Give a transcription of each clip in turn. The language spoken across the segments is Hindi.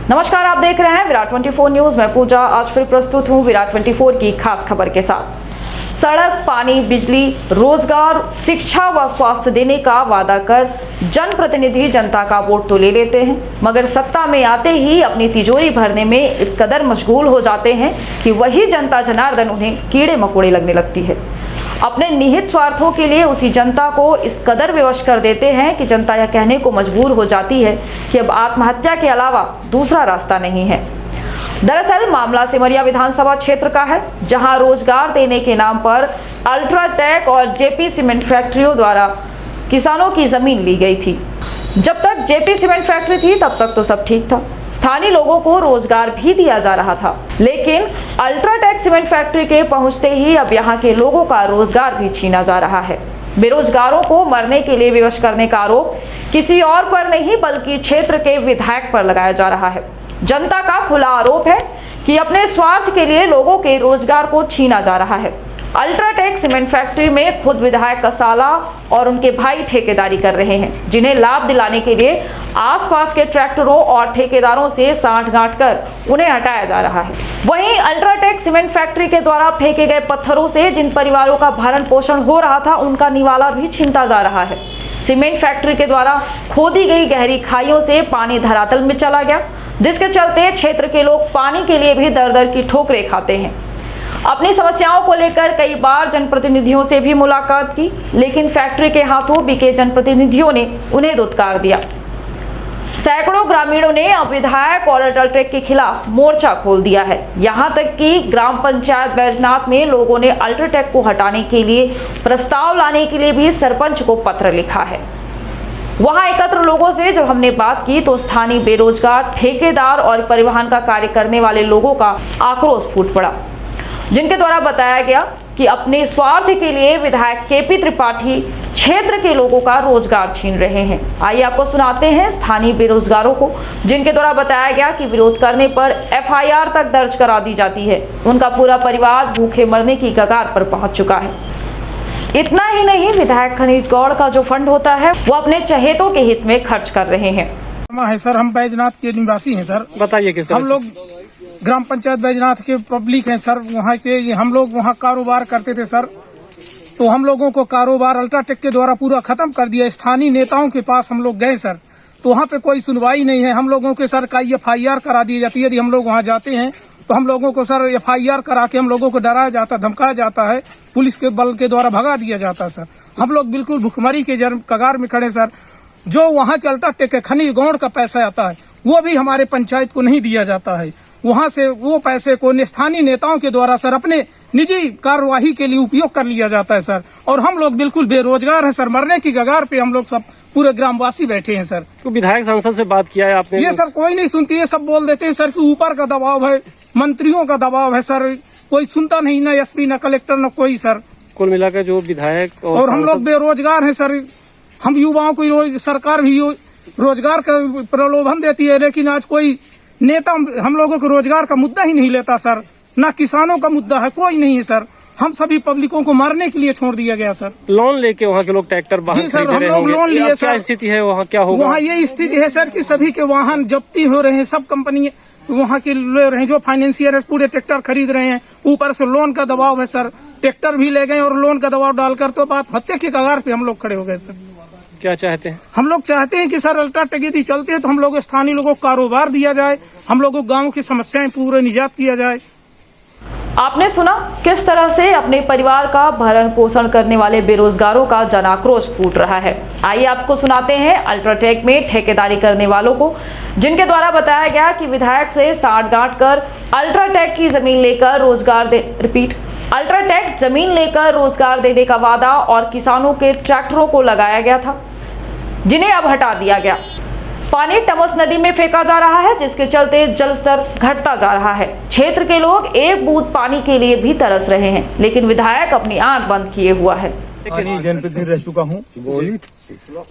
नमस्कार, आप देख रहे हैं विराट 24 न्यूज। मैं पूजा आज फिर प्रस्तुत हूं विराट 24 की खास खबर के साथ। सड़क, पानी, बिजली, रोजगार, शिक्षा व स्वास्थ्य देने का वादा कर जनप्रतिनिधि जनता का वोट तो ले लेते हैं, मगर सत्ता में आते ही अपनी तिजोरी भरने में इस कदर मशगूल हो जाते हैं कि वही जनता जनार्दन उन्हें कीड़े मकोड़े लगने लगती है। अपने निहित स्वार्थों के लिए उसी जनता को इस कदर विवश कर देते हैं कि जनता यह कहने को मजबूर हो जाती है कि अब आत्महत्या के अलावा दूसरा रास्ता नहीं है। दरअसल मामला सिमरिया विधानसभा क्षेत्र का है, जहां रोजगार देने के नाम पर अल्ट्राटेक और जेपी सीमेंट फैक्ट्रियों द्वारा किसानों की जमीन ली गई थी। जब तक जेपी सीमेंट फैक्ट्री थी तब तक तो सब ठीक था, स्थानीय लोगों को रोजगार भी दिया जा रहा था, लेकिन अल्ट्राटेक सीमेंट फैक्ट्री के पहुंचते ही अब यहां के लोगों का रोजगार भी छीना जा रहा है। बेरोजगारों को मरने के लिए विवश करने का आरोप किसी और पर नहीं बल्कि क्षेत्र के विधायक पर लगाया जा रहा है। जनता का खुला आरोप है कि अपने स्वार्थ के लिए लोगों के रोजगार को छीना जा रहा है। अल्ट्राटेक सीमेंट फैक्ट्री में खुद विधायक कसाला और उनके भाई ठेकेदारी कर रहे हैं, जिन्हें लाभ दिलाने के लिए आसपास के ट्रैक्टरों और ठेकेदारों से सांठ-गांठ कर उन्हें हटाया जा रहा है। वहीं अल्ट्राटेक सीमेंट फैक्ट्री के द्वारा फेंके गए पत्थरों से जिन परिवारों का भरण पोषण हो रहा था, उनका निवाला भी छीनता जा रहा है। सीमेंट फैक्ट्री के द्वारा खोदी गई गहरी खाइयों से पानी धरातल में चला गया, जिसके चलते क्षेत्र के लोग पानी के लिए भी दर-दर की ठोकरें खाते हैं। अपनी समस्याओं को लेकर कई बार जनप्रतिनिधियों से भी मुलाकात की, लेकिन फैक्ट्री के हाथों बिके जनप्रतिनिधियों ने उन्हें दुत्कार दिया। सैकड़ों ग्रामीणों ने अब विधायक और अल्ट्राटेक के खिलाफ मोर्चा खोल दिया है। यहां तक कि ग्राम पंचायत बैजनाथ में लोगों ने अल्ट्राटेक को हटाने के लिए प्रस्ताव लाने के लिए भी सरपंच को पत्र लिखा है। वहां एकत्र लोगों से जब हमने बात की तो स्थानीय बेरोजगार, ठेकेदार और परिवहन का कार्य करने वाले लोगों का आक्रोश फूट पड़ा, जिनके द्वारा बताया गया कि अपने स्वार्थ के लिए विधायक केपी त्रिपाठी क्षेत्र के लोगों का रोजगार छीन रहे हैं। आइए आपको सुनाते हैं स्थानीय बेरोजगारों को, जिनके द्वारा बताया गया कि विरोध करने पर एफआईआर तक दर्ज करा दी जाती है। उनका पूरा परिवार भूखे मरने की कगार पर पहुंच चुका है। इतना ही नहीं, विधायक खनीज गौड़ का जो फंड होता है वो अपने चहेतों के हित में खर्च कर रहे हैं। सर, हम बैजनाथ के निवासी हैं सर। बताइए किस तरह हम लोग ग्राम पंचायत बैजनाथ के पब्लिक हैं सर। वहाँ के हम लोग वहाँ कारोबार करते थे सर, तो हम लोगों को कारोबार अल्ट्राटेक के द्वारा पूरा खत्म कर दिया। स्थानीय नेताओं के पास हम लोग गए सर, तो वहाँ पे कोई सुनवाई नहीं है। हम लोगों के सर का एफआईआर करा दी जाती है। यदि हम लोग वहाँ जाते हैं तो हम लोगों को सर एफआईआर करा के हम लोगों को डराया जाता, धमकाया जाता है, पुलिस के बल के द्वारा भगा दिया जाता सर। हम लोग बिल्कुल भुखमरी के कगार में खड़े सर। जो वहाँ के अल्ट्राटेक के खनिज गौड़ का पैसा आता है वो भी हमारे पंचायत को नहीं दिया जाता है। वहां से वो पैसे को स्थानीय नेताओं के द्वारा सर अपने निजी कार्यवाही के लिए उपयोग कर लिया जाता है सर। और हम लोग बिल्कुल बेरोजगार हैं सर, मरने की कगार पे हम लोग सब पूरे ग्रामवासी बैठे हैं सर। तो विधायक सांसद से बात किया है आपने? ये सर कोई नहीं सुनती है, सब बोल देते हैं सर कि ऊपर का दबाव है, मंत्रियों का दबाव है सर। कोई सुनता नहीं, न एसपी न कलेक्टर न कोई सर। कुल मिलाकर जो विधायक और हम लोग बेरोजगार हैं सर। हम युवाओं को सरकार भी रोजगार का प्रलोभन देती है, लेकिन आज कोई नेता हम लोगों को रोजगार का मुद्दा ही नहीं लेता सर। ना किसानों का मुद्दा है, कोई नहीं है सर। हम सभी पब्लिकों को मारने के लिए छोड़ दिया गया सर। लोन लेके वहाँ के लोग ट्रैक्टर जी सर, हम लोग लोन लिए सर। क्या स्थिति है वहाँ, क्या होगा? वहाँ ये स्थिति है सर कि सभी के वाहन जब्ती हो रहे हैं। सब कंपनी वहाँ के ले रहे हैं, जो फाइनेंशियर है पूरे ट्रैक्टर खरीद रहे हैं। ऊपर से लोन का दबाव है सर। ट्रैक्टर भी ले गए और लोन का दबाव डालकर तो आप हत्या के कगार पे हम लोग खड़े हो गए सर। क्या चाहते हैं? हम लोग चाहते हैं कि सर अल्ट्राटेक यदि चलते हैं तो हम लोग स्थानीय लोगों को कारोबार दिया जाए, हम लोगों को गाँव की समस्याएं पूरे निजात किया जाए। आपने सुना किस तरह से अपने परिवार का भरण पोषण करने वाले बेरोजगारों का जन आक्रोश फूट रहा है। आइए आपको सुनाते हैं अल्ट्राटेक में ठेकेदारी करने वालों को, जिनके द्वारा बताया गया कि विधायक से सांठ-गांठ कर अल्ट्राटेक की जमीन लेकर अल्ट्राटेक जमीन लेकर रोजगार देने का वादा और किसानों के ट्रैक्टरों को लगाया गया था, जिन्हें अब हटा दिया गया। पानी टमस नदी में फेंका जा रहा है, जिसके चलते जल स्तर घटता जा रहा है। क्षेत्र के लोग एक बूंद पानी के लिए भी तरस रहे हैं, लेकिन विधायक अपनी आंख बंद किए हुआ है। जनप्रतिनिधि रह चुका हूँ।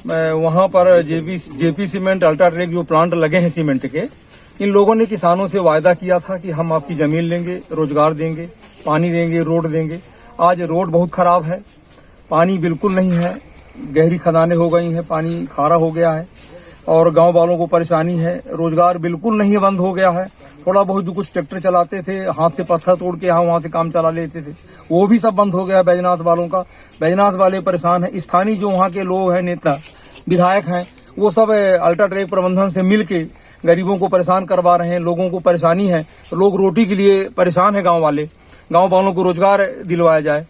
मैं वहाँ पर जेपी सीमेंट अल्ट्राटेक जो प्लांट लगे हैं सीमेंट के, इन लोगों ने किसानों से वायदा किया था कि हम आपकी जमीन लेंगे, रोजगार देंगे, पानी देंगे, रोड देंगे। आज रोड बहुत खराब है, पानी बिल्कुल नहीं है, गहरी खदानें हो गई हैं, पानी खारा हो गया है। और गांव वालों को परेशानी है। रोजगार बिल्कुल नहीं बंद हो गया है। थोड़ा बहुत जो कुछ ट्रैक्टर चलाते थे, हाथ से पत्थर तोड़ के यहाँ वहां से काम चला लेते थे, वो भी सब बंद हो गया है बैजनाथ वालों का। बैजनाथ वाले परेशान है। स्थानीय जो वहाँ के लोग हैं, नेता विधायक हैं, वो सब अल्ट्राटेक प्रबंधन से मिल के गरीबों को परेशान करवा रहे हैं। लोगों को परेशानी है, लोग रोटी के लिए परेशान है। गाँव वालों को रोजगार दिलवाया जाए।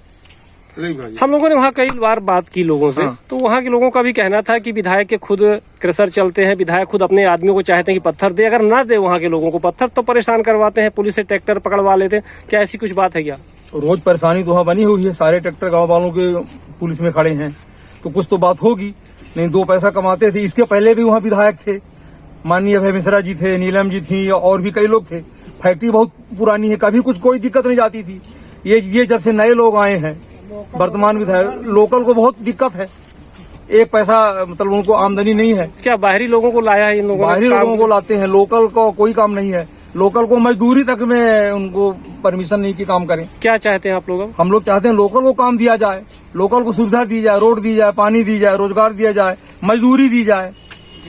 हम लोगों ने वहाँ कई बार बात की लोगों से, तो वहाँ के लोगों का भी कहना था कि विधायक के खुद क्रशर चलते हैं, विधायक खुद अपने आदमियों को चाहते हैं कि पत्थर दे, अगर ना दे वहाँ के लोगों को पत्थर तो परेशान करवाते हैं, पुलिस से ट्रैक्टर पकड़वा लेते हैं। क्या ऐसी कुछ बात है क्या? रोज परेशानी तो वहाँ बनी हुई है। सारे ट्रैक्टर गाँव वालों के पुलिस में खड़े हैं, तो कुछ तो बात होगी। नहीं, 2 पैसा कमाते थे। इसके पहले भी वहाँ विधायक थे, माननीय अभय मिश्रा जी थे, नीलम जी थी और भी कई लोग थे। फैक्ट्री बहुत पुरानी है, कभी कोई दिक्कत नहीं जाती थी। ये जब से नए लोग आए हैं, वर्तमान विधायक, लोकल को बहुत दिक्कत है। 1 पैसा मतलब उनको आमदनी नहीं है। क्या बाहरी लोगों को लाया है इन लोगों ने? बाहरी लोगों को लाते हैं, लोकल को कोई काम नहीं है। लोकल को मजदूरी तक में उनको परमिशन नहीं कि काम करें। क्या चाहते हैं आप लोग? हम लोग चाहते हैं लोकल को काम दिया जाए, लोकल को सुविधा दी जाए, रोड दी जाए, पानी दी जाए, रोजगार दिया जाए, मजदूरी दी जाए,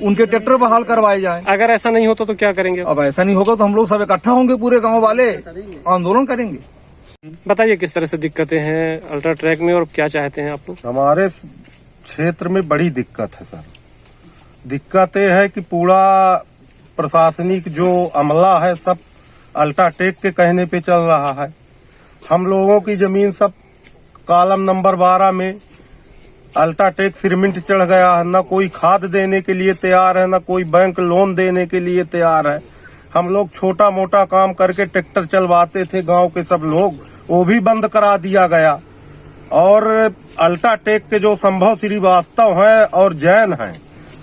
उनके ट्रैक्टर बहाल करवाए जाए। अगर ऐसा नहीं होता तो क्या करेंगे? अब ऐसा नहीं होगा तो हम लोग सब इकट्ठा होंगे, पूरे गाँव वाले आंदोलन करेंगे। बताइए किस तरह से दिक्कतें हैं अल्ट्राटेक में और क्या चाहते हैं आप लोग? हमारे क्षेत्र में बड़ी दिक्कत है सर। दिक्कत ये है कि पूरा प्रशासनिक जो अमला है सब अल्ट्राटेक के कहने पे चल रहा है। हम लोगों की जमीन सब कॉलम नंबर 12 में अल्ट्राटेक सीमेंट चढ़ गया है। न कोई खाद देने के लिए तैयार है, न कोई बैंक लोन देने के लिए तैयार है। हम लोग छोटा मोटा काम करके ट्रैक्टर चलवाते थे गांव के सब लोग, वो भी बंद करा दिया गया। और अल्ट्राटेक के जो संभव श्रीवास्तव हैं और जैन हैं,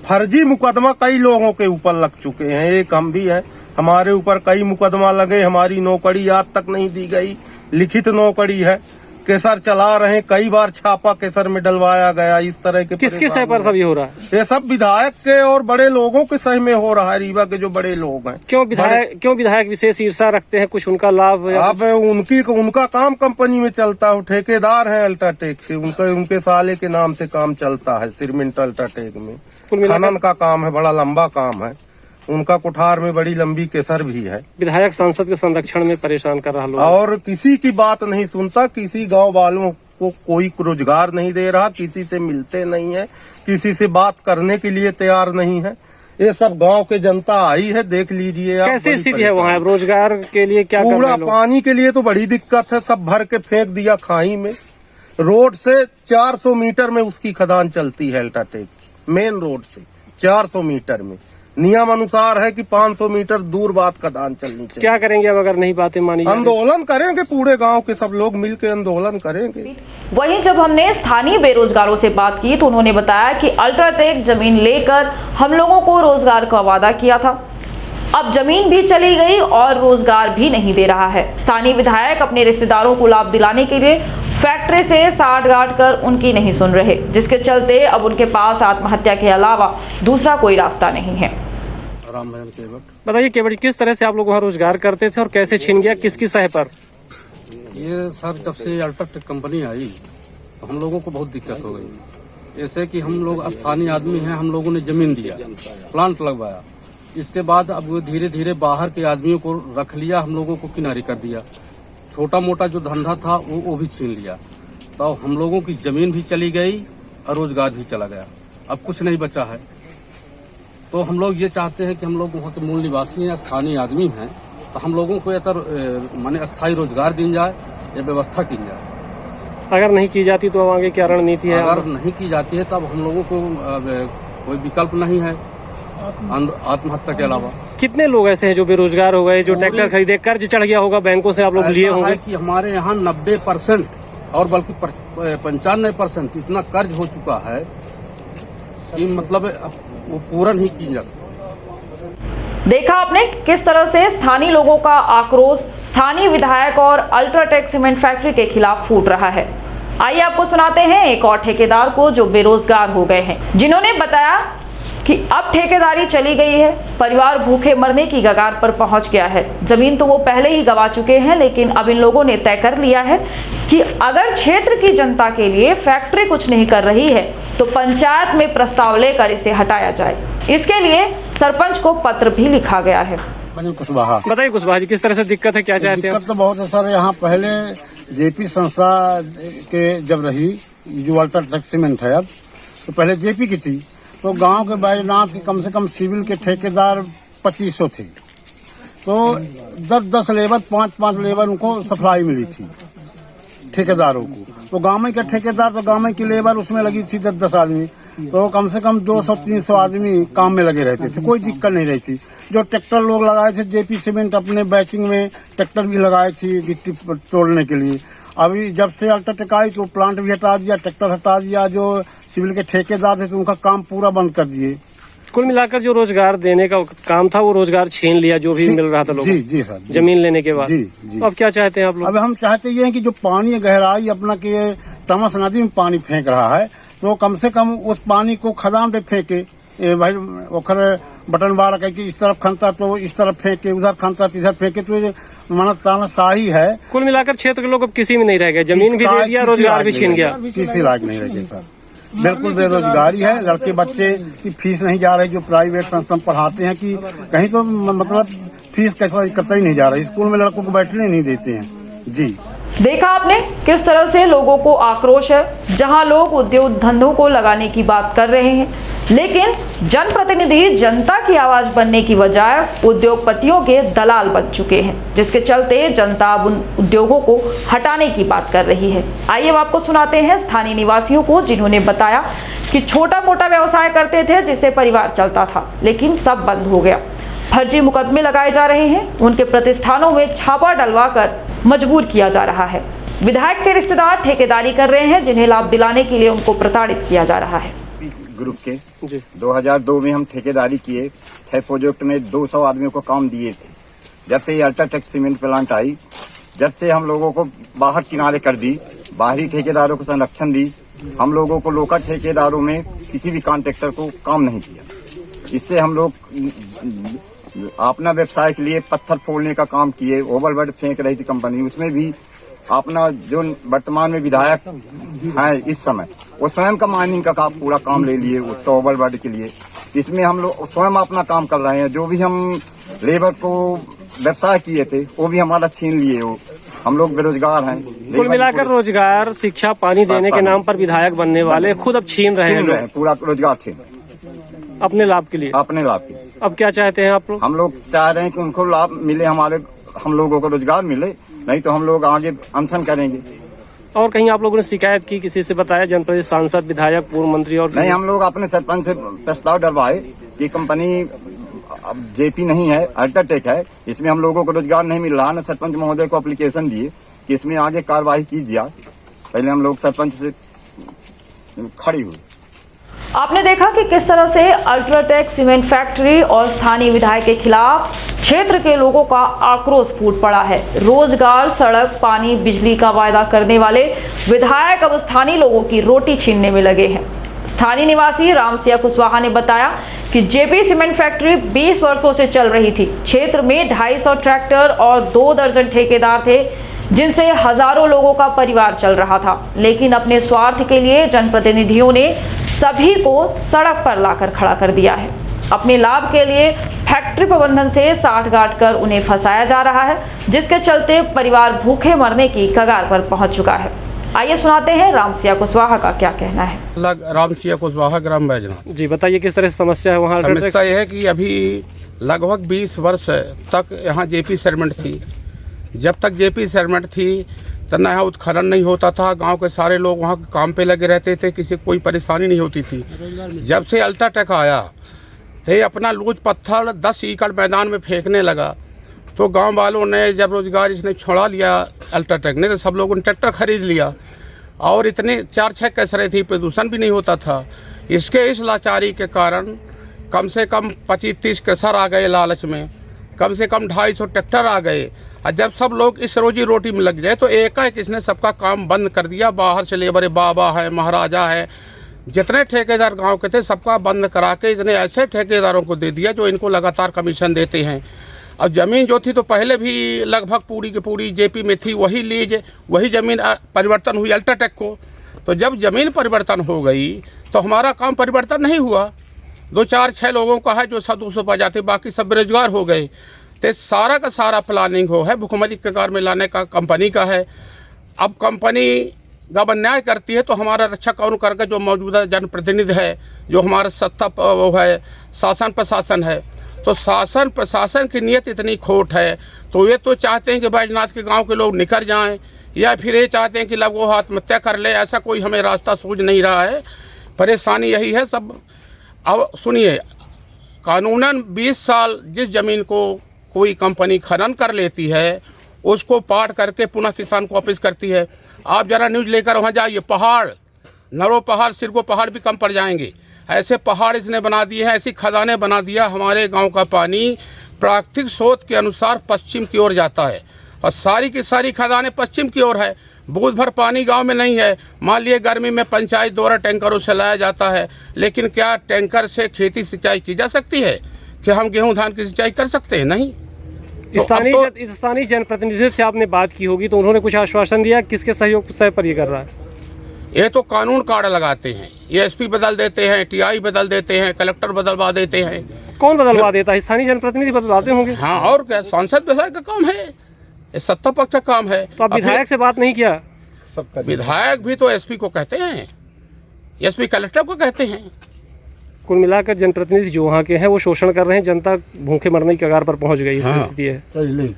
फर्जी मुकदमा कई लोगों के ऊपर लग चुके हैं। एक हम भी हैं, हमारे ऊपर कई मुकदमा लगे। हमारी नौकरी आज तक नहीं दी गई, लिखित नौकरी है। केसर चला रहे, कई बार छापा केसर में डलवाया गया। इस तरह के किसके सह पर सब ये हो रहा है? ये सब विधायक के और बड़े लोगों के सह में हो रहा है। रीवा के जो बड़े लोग हैं। क्यों विधायक विशेष ईर्षा रखते हैं? कुछ उनका लाभ? अब उनका काम कंपनी में चलता है, ठेकेदार है अल्ट्राटेक के, उनके साले के नाम से काम चलता है सीमेंट अल्ट्राटेक में। खनन का काम है, बड़ा लंबा काम है। उनका कुठार में बड़ी लंबी केसर भी है। विधायक सांसद के संरक्षण में परेशान कर रहा लोग, और किसी की बात नहीं सुनता। किसी गांव वालों को कोई रोजगार नहीं दे रहा, किसी से मिलते नहीं है, किसी से बात करने के लिए तैयार नहीं है। ये सब गांव के जनता आई है, देख लीजिए आप। कैसी स्थिति है वहाँ? रोजगार के लिए क्या कर रहे पूरा हैं लोग? पानी के लिए तो बड़ी दिक्कत है। सब भर के फेंक दिया खाई में। रोड से 400 मीटर में उसकी खदान चलती है अल्ट्राटेक की, मेन रोड से 400 मीटर में। नियम अनुसार है कि 500 मीटर दूर बात खदान चलनी चाहिए। क्या करेंगे अब अगर नहीं बातें मानी? आंदोलन करेंगे, पूरे गांव के सब लोग मिलकर आंदोलन करेंगे। वहीं जब हमने स्थानीय बेरोजगारों से बात की तो उन्होंने बताया कि अल्ट्राटेक जमीन लेकर हम लोगों को रोजगार का वादा किया था, अब जमीन भी चली गई और रोजगार भी नहीं दे रहा है। स्थानीय विधायक अपने रिश्तेदारों को लाभ दिलाने के लिए फैक्ट्री से साठगांठ कर उनकी नहीं सुन रहे, जिसके चलते अब उनके पास आत्महत्या के अलावा दूसरा कोई रास्ता नहीं है। बताइए केवट, किस तरह से आप लोग वहाँ रोजगार करते थे और कैसे छिन गया, किसकी सह पर? ये सर जब से अल्ट्राटेक कंपनी आई तो हम लोगों को बहुत दिक्कत हो गई। ऐसे कि हम लोग स्थानीय आदमी हैं, हम लोगों ने जमीन दिया, प्लांट लगवाया। इसके बाद अब वो धीरे धीरे बाहर के आदमियों को रख लिया, हम लोगों को किनारे कर दिया। छोटा मोटा जो धंधा था वो भी छीन लिया। तो हम लोगों की जमीन भी चली गई और रोजगार भी चला गया। अब कुछ नहीं बचा है। तो हम लोग ये चाहते हैं कि हम लोग वहाँ के मूल निवासी हैं, स्थानीय आदमी हैं, तो हम लोगों को माने अस्थायी रोजगार दी जाए या व्यवस्था की जाए। अगर नहीं की जाती तो अब आगे क्या रणनीति है? अगर नहीं की जाती है तब हम लोगों को कोई विकल्प नहीं है आत्महत्या के अलावा। कितने लोग ऐसे हैं जो बेरोजगार हो गए, जो ट्रैक्टर खरीदे, कर्ज चढ़ गया होगा बैंकों से, आप लोग लिए होंगे? कि हमारे यहाँ 90% और बल्कि 95% इतना कर्ज हो चुका है कि मतलब वो पूरा नहीं की जा सकता। देखा आपने किस तरह से स्थानीय लोगों का आक्रोश स्थानीय विधायक और अल्ट्राटेक सीमेंट फैक्ट्री के खिलाफ फूट रहा है। आइए आपको सुनाते हैं एक और ठेकेदार को जो बेरोजगार हो गए हैं, जिन्होंने बताया कि अब ठेकेदारी चली गई है, परिवार भूखे मरने की कगार पर पहुंच गया है। जमीन तो वो पहले ही गवा चुके हैं, लेकिन अब इन लोगों ने तय कर लिया है कि अगर क्षेत्र की जनता के लिए फैक्ट्री कुछ नहीं कर रही है तो पंचायत में प्रस्ताव लेकर इसे हटाया जाए। इसके लिए सरपंच को पत्र भी लिखा गया है। कुशवाहा। बताइए कुशवाहा जी, किस तरह से दिक्कत है, क्या चाहते हैं? दिक्कत तो बहुत है सर। यहाँ पहले जेपी संस्था के जब रही, जो अल्ट्राटेक सीमेंट है अब, तो पहले जेपी की थी, तो गांव के बैजनाथ के कम से कम सिविल के ठेकेदार 2500 थे, तो 10-10 लेबर 5-5 लेबर उनको सप्लाई मिली थी ठेकेदारों को। तो गाँव के ठेकेदार, तो गाँव की लेबर उसमें लगी थी 10-10 आदमी, तो कम से कम 200-300 आदमी काम में लगे रहते थे, कोई दिक्कत नहीं रही थी। जो ट्रैक्टर लोग लगाए थे जेपी सीमेंट अपने बैचिंग में, ट्रैक्टर भी लगाए थी गिट्टी तोड़ने के लिए। अभी जब से अल्ट्राटेक आई तो प्लांट भी हटा दिया, ट्रैक्टर हटा दिया, जो सिविल के ठेकेदार थे तो उनका काम पूरा बंद कर दिए। कुल मिलाकर जो रोजगार देने का काम था वो रोजगार छीन लिया, जो भी मिल रहा था लोगों को। जी सर, जमीन लेने के बाद। जी। तो अब क्या चाहते हैं आप लोग? अब हम चाहते ये हैं कि जो पानी गहराई अपना के तमस नदी में पानी फेंक रहा है, तो कम से कम उस पानी को खदान पे फेंके। भाई ओखर बटन बार कि इस तरफ खनता तो इस तरफ फेंके, उधर खनता तो इधर फेंके, तो ये माना तानाशाही है। कुल मिलाकर क्षेत्र के लोग अब किसी में नहीं रह गए, जमीन भी दे दिया, रोजगार भी छीन गया। किसी लायक नहीं रह गए सर, बिल्कुल बेरोजगारी है। लड़के बच्चे की फीस नहीं जा रही, जो प्राइवेट संस्था पढ़ाते हैं कि कहीं तो मतलब फीस कैसा कतई नहीं जा रही, स्कूल में लड़कों को बैठने नहीं देते हैं। जी, देखा आपने किस तरह से लोगों को आक्रोश है, जहां लोग उद्योग धंधों को लगाने की बात कर रहे हैं, लेकिन जनप्रतिनिधि जनता की आवाज बनने की बजाय उद्योगपतियों के दलाल बन चुके हैं, जिसके चलते जनता अब उन उद्योगों को हटाने की बात कर रही है। आइए अब आपको सुनाते हैं स्थानीय निवासियों को, जिन्होंने बताया कि छोटा मोटा व्यवसाय करते थे जिससे परिवार चलता था, लेकिन सब बंद हो गया। फर्जी मुकदमे लगाए जा रहे हैं, उनके प्रतिष्ठानों में छापा डलवाकर मजबूर किया जा रहा है। विधायक के रिश्तेदार ठेकेदारी कर रहे हैं, जिन्हें लाभ दिलाने के लिए उनको प्रताड़ित किया जा रहा है। ग्रुप के 2002 में हम ठेकेदारी किए, 6 प्रोजेक्ट में 200 आदमियों को काम दिए थे। जब से ये अल्ट्राटेक सीमेंट प्लांट आई, जब से हम लोगों को बाहर किनारे कर दी, बाहरी ठेकेदारों को संरक्षण दी, हम लोगों को लोकल ठेकेदारों में किसी भी कॉन्ट्रैक्टर को काम नहीं किया। इससे हम लोग अपना व्यवसाय के लिए पत्थर फोड़ने का काम किए, ओवरबर्ड फेंक रही थी कंपनी, उसमें भी अपना जो वर्तमान में विधायक है इस समय, वो स्वयं का माइनिंग का पूरा काम ले लिए उसका ओवरबर्ड के लिए। इसमें हम लोग स्वयं अपना काम कर रहे हैं, जो भी हम लेबर को व्यवसाय किए थे वो भी हमारा छीन लिए। वो हम लोग बेरोजगार हैं। कुल मिलाकर रोजगार, शिक्षा, पानी देने के नाम पर विधायक बनने वाले खुद अब छीन रहे हैं पूरा रोजगार छीन अपने लाभ के लिए। अपने लाभ के लिए अब क्या चाहते हैं आप लोग? हम लोग चाह रहे हैं कि उनको लाभ मिले, हम लोगों को रोजगार मिले, नहीं तो हम लोग आगे अनशन करेंगे। और कहीं आप लोगों ने शिकायत की, किसी से बताया, जनप्रतिनिधि, सांसद, विधायक, पूर्व मंत्री? और नहीं, हम लोग अपने सरपंच से प्रस्ताव डलवाए कि कंपनी अब जेपी नहीं है, अल्ट्राटेक है, इसमें हम लोगों को रोजगार नहीं मिल रहा ना। सरपंच महोदय को एप्लीकेशन दिए कि इसमें आगे कार्रवाई कीजिए। पहले हम लोग सरपंच से खड़ी हुई। आपने देखा कि किस तरह से अल्ट्राटेक सीमेंट फैक्ट्री और स्थानीय विधायक के खिलाफ क्षेत्र के लोगों का आक्रोश फूट पड़ा है। रोजगार, सड़क, पानी, बिजली का वायदा करने वाले विधायक अब स्थानीय लोगों की रोटी छीनने में लगे हैं। स्थानीय निवासी रामसिया कुशवाहा ने बताया कि जेपी सीमेंट फैक्ट्री 20 वर्षों से चल रही थी। क्षेत्र में 250 ट्रैक्टर और 2 दर्जन ठेकेदार थे, जिनसे हजारों लोगों का परिवार चल रहा था, लेकिन अपने स्वार्थ के लिए जनप्रतिनिधियों ने सभी को सड़क पर लाकर खड़ा कर दिया है। अपने लाभ के लिए फैक्ट्री प्रबंधन से साठगांठ कर उन्हें फंसाया जा रहा है, जिसके चलते परिवार भूखे मरने की कगार पर पहुंच चुका है। आइए सुनाते हैं रामसिया कुशवाहा का क्या कहना है। रामसिया कुशवाहा, ग्राम बैजनाथ। जी बताइए, किस तरह से समस्या है वहाँ? समस्या यह है कि अभी लगभग 20 वर्ष तक यहाँ जेपी सीमेंट थी। जब तक जेपी सीमेंट थी तो न यहाँ उत्खनन नहीं होता था, गांव के सारे लोग वहाँ काम पे लगे रहते थे, किसी कोई परेशानी नहीं होती थी। जब से अल्ट्राटेक आया तो अपना लूज पत्थर 10 एकड़ मैदान में फेंकने लगा, तो गांव वालों ने जब रोजगार इसने छोड़ा लिया अल्ट्राटेक ने, तो सब लोगों ने ट्रैक्टर खरीद लिया और इतने 4-6 कैसरे थी, प्रदूषण भी नहीं होता था। इसके इस लाचारी के कारण कम से कम 25-30 कैसर आ गए लालच में, कम से कम 250 ट्रैक्टर आ गए। और जब सब लोग इस रोजी रोटी में लग जाए तो एकाएक इसने सबका काम बंद कर दिया। बाहर से लेबर, बाबा है, महाराजा है, जितने ठेकेदार गांव के थे सबका बंद करा के इसने ऐसे ठेकेदारों को दे दिया जो इनको लगातार कमीशन देते हैं। अब ज़मीन जो थी तो पहले भी लगभग पूरी की पूरी जेपी में थी, वही लीज, वही ज़मीन परिवर्तन हुई अल्ट्राटेक को। तो जब ज़मीन परिवर्तन हो गई तो हमारा काम परिवर्तन नहीं हुआ, 2 4 6 लोगों का है जो 100-200 पा जाते, बाकी सब बेरोजगार हो गए। तो सारा का सारा प्लानिंग हो है भुखमरी के कगार में लाने का कंपनी का है। अब कंपनी जब अन्याय करती है तो हमारा रक्षा कौन करके जो मौजूदा जनप्रतिनिधि है, जो हमारा सत्ता वो है, शासन प्रशासन है, तो शासन प्रशासन की नीयत इतनी खोट है तो ये तो चाहते हैं कि बैजनाथ के गांव के लोग निकल जाएं, या फिर ये चाहते हैं कि लोग वो आत्महत्या कर ले। ऐसा कोई हमें रास्ता सूझ नहीं रहा है। परेशानी यही है सब। अब सुनिए, कानूनन 20 साल जिस ज़मीन को कोई कंपनी खनन कर लेती है उसको पाट करके पुनः किसान को वापस करती है। आप जरा न्यूज़ लेकर वहाँ जाइए, पहाड़, नरो पहाड़, सिरगो पहाड़ भी कम पड़ जाएंगे। ऐसे पहाड़ इसने बना दिए हैं, ऐसी खदानें बना दिया। हमारे गांव का पानी प्राकृतिक स्रोत के अनुसार पश्चिम की ओर जाता है और सारी की सारी खदानें पश्चिम की ओर है। बूंद भर पानी गांव में नहीं है। मान लिए गर्मी में पंचायत द्वारा टैंकरों से लाया जाता है, लेकिन क्या टैंकर से खेती सिंचाई की जा सकती है? क्या हम गेहूं धान की सिंचाई कर सकते हैं? नहीं। स्थानीय जनप्रतिनिधि से आपने बात की होगी तो उन्होंने कुछ आश्वासन दिया, किसके सहयोग से पर ये कर रहा है? ये तो कानून काढ़ लगाते हैं, ये एसपी बदल देते हैं, टीआई बदल देते हैं, कलेक्टर बदलवा देते हैं। कौन बदलवा देता है? स्थानीय जनप्रतिनिधि बदलवाते होंगे। हाँ, और क्या, सांसद विधायक का काम है, ये सत्ता पक्ष का काम है। तो आप विधायक से बात नहीं किया? विधायक भी तो एसपी को कहते हैं, एसपी कलेक्टर को कहते हैं। कुल मिलाकर जनप्रतिनिधि जो वहाँ के हैं वो शोषण कर रहे हैं, जनता भूखे मरने की कगार पर पहुँच गई। इस स्थिति है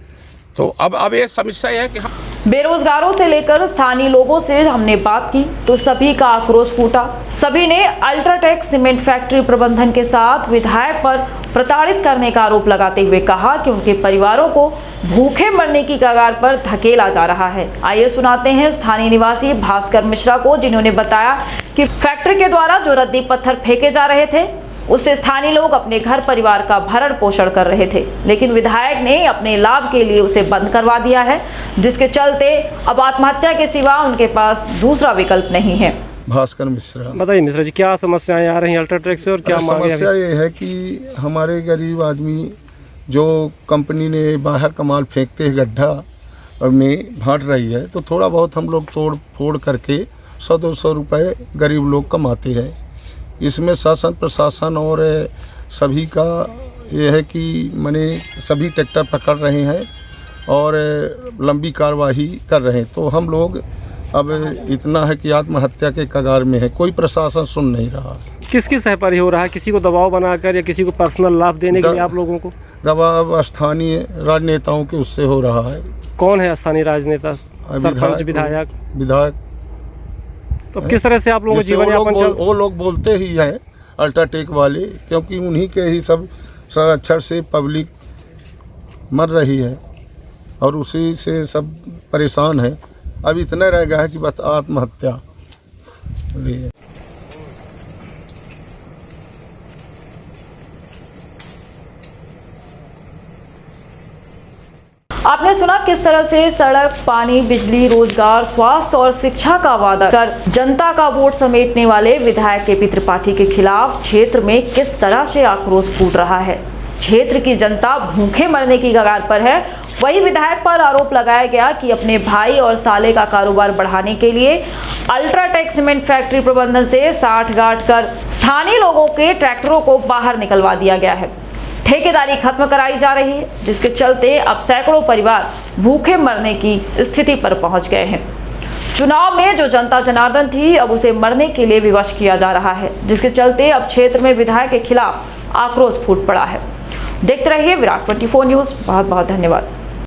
तो अब ये समस्या है कि बेरोजगारों से लेकर स्थानीय लोगों से हमने बात की तो सभी का आक्रोश फूटा। सभी ने अल्ट्राटेक सीमेंट फैक्ट्री प्रबंधन के साथ विधायक पर प्रताड़ित करने का आरोप लगाते हुए कहा कि उनके परिवारों को भूखे मरने की कगार पर धकेला जा रहा है। आइए सुनाते हैं स्थानीय निवासी भास्कर मिश्रा को, जिन्होंने बताया कि फैक्ट्री के द्वारा जो रद्दी पत्थर फेंके जा रहे थे उससे स्थानीय लोग अपने घर परिवार का भरण पोषण कर रहे थे, लेकिन विधायक ने अपने लाभ के लिए उसे बंद करवा दिया है, जिसके चलते अब आत्महत्या के सिवा उनके पास दूसरा विकल्प नहीं है। भास्कर मिश्रा। बताइए मिश्रा जी, क्या समस्याएं आ रही हैं अल्ट्राटेक से और क्या मांगे? समस्या ये है कि हमारे गरीब आदमी जो कंपनी ने बाहर का माल फेंकते हैं गड्ढा में बांट रही है, तो थोड़ा बहुत हम लोग तोड़ फोड़ करके 100-200 रुपये गरीब लोग कमाते हैं। इसमें शासन प्रशासन और सभी का ये है कि माने सभी ट्रैक्टर पकड़ रहे हैं और लंबी कार्रवाई कर रहे हैं। तो हम लोग अब इतना है कि आत्महत्या के कगार में है, कोई प्रशासन सुन नहीं रहा। किसकी सहपरी हो रहा है? किसी को दबाव बनाकर या किसी को पर्सनल लाभ देने के लिए आप लोगों को? दबाव स्थानीय राजनेताओं के उससे हो रहा है। कौन है स्थानीय राजनेता? सरपंच, विधायक। तो किस तरह से आप लोगों का जीवन यापन चल? वो लोग बोलते ही हैं अल्ट्राटेक वाले, क्योंकि उन्हीं के ही सब संरक्षण से पब्लिक मर रही है और उसी से सब परेशान है। अब इतना रह गया है कि बस आत्महत्या। आपने सुना किस तरह से सड़क, पानी, बिजली, रोजगार, स्वास्थ्य और शिक्षा का वादा कर जनता का वोट समेटने वाले विधायक केपी त्रिपाठी के खिलाफ क्षेत्र में किस तरह से आक्रोश फूट रहा है। क्षेत्र की जनता भूखे मरने की कगार पर है। वही विधायक पर आरोप लगाया गया कि अपने भाई और साले का कारोबार बढ़ाने के लिए अल्ट्राटेक सीमेंट फैक्ट्री प्रबंधन से साठ गांठ कर स्थानीय लोगों के ट्रैक्टरों को बाहर निकलवा दिया गया है। ठेकेदारी खत्म कराई जा रही है, जिसके चलते अब सैकड़ों परिवार भूखे मरने की स्थिति पर पहुंच गए हैं। चुनाव में जो जनता जनार्दन थी, अब उसे मरने के लिए विवश किया जा रहा है, जिसके चलते अब क्षेत्र में विधायक के खिलाफ आक्रोश फूट पड़ा है। देखते रहिए विराट 24 न्यूज़। बहुत बहुत धन्यवाद।